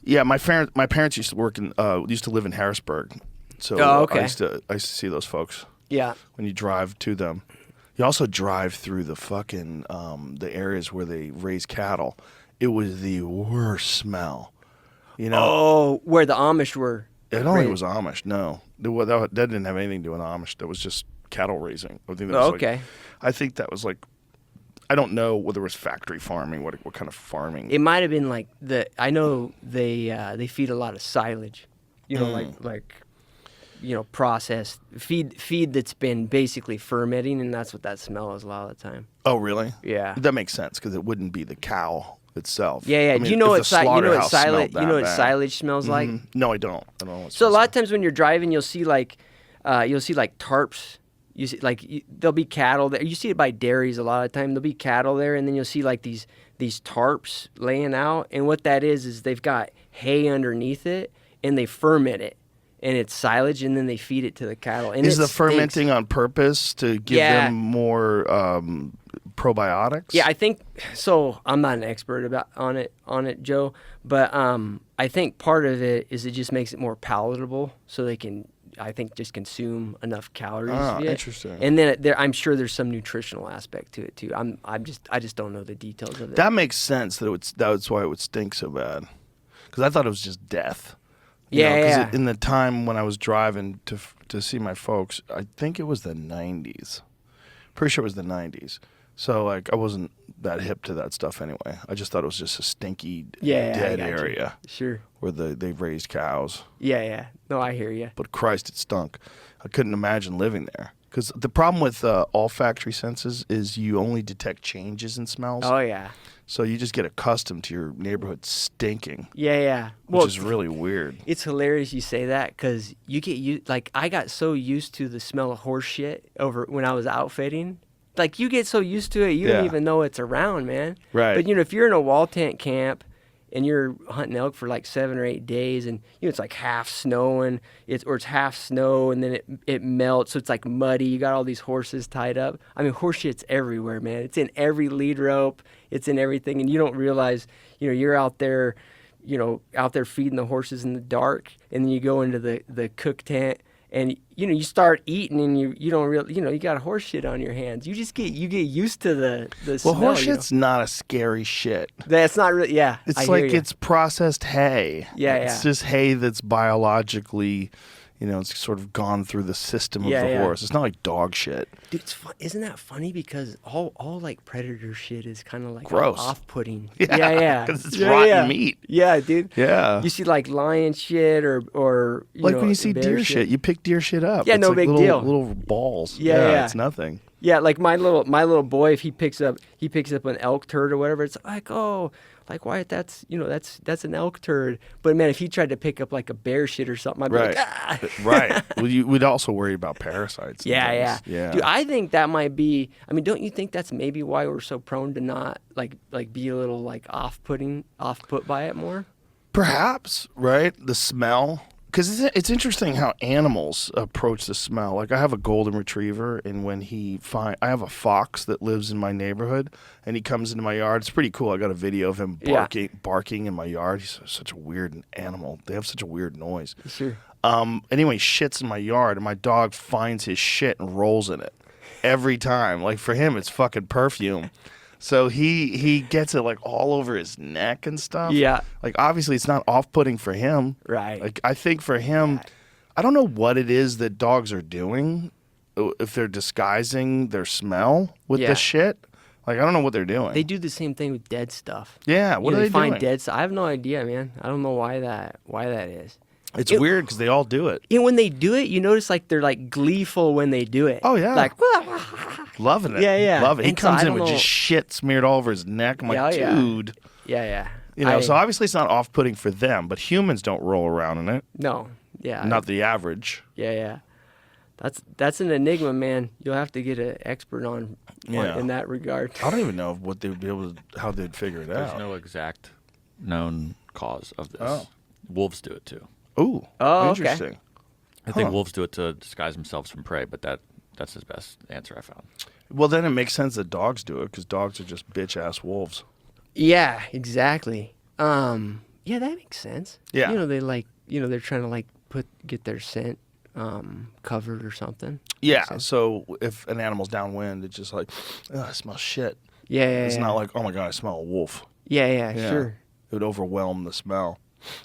Yeah, my parents used to live in Harrisburg, so I used to see those folks. Yeah. When you drive to them, you also drive through the fucking the areas where they raise cattle. It was the worst smell. You know. Oh, where the Amish were. It only was Amish. No, that didn't have anything to do with Amish. That was just cattle raising. I think that was okay. I think that was like. I don't know whether it was factory farming, what kind of farming. It might have been like I know they feed a lot of silage, you know, like you know, processed feed that's been basically fermenting, and that's what that smell is a lot of the time. Oh, really? Yeah. That makes sense because it wouldn't be the cow itself. Yeah, yeah. I mean, do you know what silage silage smells like? No, I don't. I don't know what so a lot of times when you're driving, you'll see like tarps. You see, there'll be cattle there. You see it by dairies a lot of the time. There'll be cattle there, and then you'll see like these tarps laying out. And what that is they've got hay underneath it, and they ferment it, and it's silage, and then they feed it to the cattle. And is the fermenting on purpose to give them more probiotics? Yeah, I think so. I'm not an expert on it, Joe, but I think part of it is it just makes it more palatable, so they can. I think just consume enough calories. Oh, interesting. And then I'm sure there's some nutritional aspect to it too. I just don't know the details of it. That makes sense. That's why it would stink so bad. Because I thought it was just death. Yeah. In the time when I was driving to see my folks, I think it was the 90s. Pretty sure it was the 90s. So like I wasn't that hip to that stuff anyway. I just thought it was just a stinky dead area. Sure. Where they raised cows. Yeah. No, I hear you. But Christ, it stunk. I couldn't imagine living there. Because the problem with olfactory senses is you only detect changes in smells. Oh, yeah. So you just get accustomed to your neighborhood stinking. Yeah. Which is really weird. It's hilarious you say that because I got so used to the smell of horse shit over when I was outfitting. Like, you get so used to it, you don't even know it's around, man. Right. But, you know, if you're in a wall tent camp and you're hunting elk for like 7 or 8 days and, you know, it's like half snowing, it's half snow and then it melts, so it's like muddy. You got all these horses tied up. I mean, horse shit's everywhere, man. It's in every lead rope. It's in everything. And you don't realize, you know, you're out there feeding the horses in the dark, and then you go into the cook tent. And, you know, you start eating and you don't really, you know, you got horse shit on your hands. You get used to the smell. Well, horse shit's not a scary shit. That's not really, yeah. It's like it's processed hay. Yeah. It's just hay that's biologically, you know, it's sort of gone through the system of the horse. It's not like dog shit. Dude, it's fun. Isn't that funny? Because all like predator shit is kind of like gross, off-putting. Yeah. Because it's rotten meat. Yeah, dude. Yeah. You see like lion shit or like when you see deer shit, you pick deer shit up. Yeah, it's no like big deal. deal. Little balls. Yeah. It's nothing. Yeah, like my little boy, if he picks up an elk turd or whatever, it's like, oh, like Wyatt, that's an elk turd. But man, if he tried to pick up like a bear shit or something, I'd be like, ah. Right. Well, you would also worry about parasites. Yeah. Dude, I think that might be. I mean, don't you think that's maybe why we're so prone to not like be a little like off put by it more? Perhaps, right? The smell. Because it's interesting how animals approach the smell. Like I have a golden retriever, and I have a fox that lives in my neighborhood, and he comes into my yard. It's pretty cool. I got a video of him barking in my yard. He's such a weird animal. They have such a weird noise. Sure. Anyway, he shits in my yard, and my dog finds his shit and rolls in it every time. Like for him, it's fucking perfume. So he gets it like all over his neck and stuff. Yeah. Like obviously it's not off-putting for him. Right. Like I think for him, I don't know what it is that dogs are doing, if they're disguising their smell with the shit. Like I don't know what they're doing. They do the same thing with dead stuff. Yeah. What are they find doing? dead stuff. I have no idea, man. I don't know why that is. It's weird because they all do it. And when they do it, you notice like they're like gleeful when they do it. Oh yeah. Like loving it. Yeah. Love it. He And so comes I in with don't just shit smeared all over his neck. I'm like, dude. Yeah. You know, so obviously it's not off-putting for them, but humans don't roll around in it. No. Yeah. Not the average. Yeah. That's an enigma, man. You'll have to get an expert on in that regard. I don't even know what they would be able to, how they'd figure it out. There's no exact known cause of this. Oh. Wolves do it too. Ooh. Oh, interesting. okay. I think wolves do it to disguise themselves from prey, but that's his best answer I found. Well, then it makes sense that dogs do it because dogs are just bitch-ass wolves. Yeah, exactly. Yeah, that makes sense. Yeah. They're trying to get their scent covered or something. Yeah. Makes sense. So if an animal's downwind, it's just like, I smell shit. Yeah. It's not like, oh my God, I smell a wolf. Yeah, Yeah. sure. It would overwhelm the smell.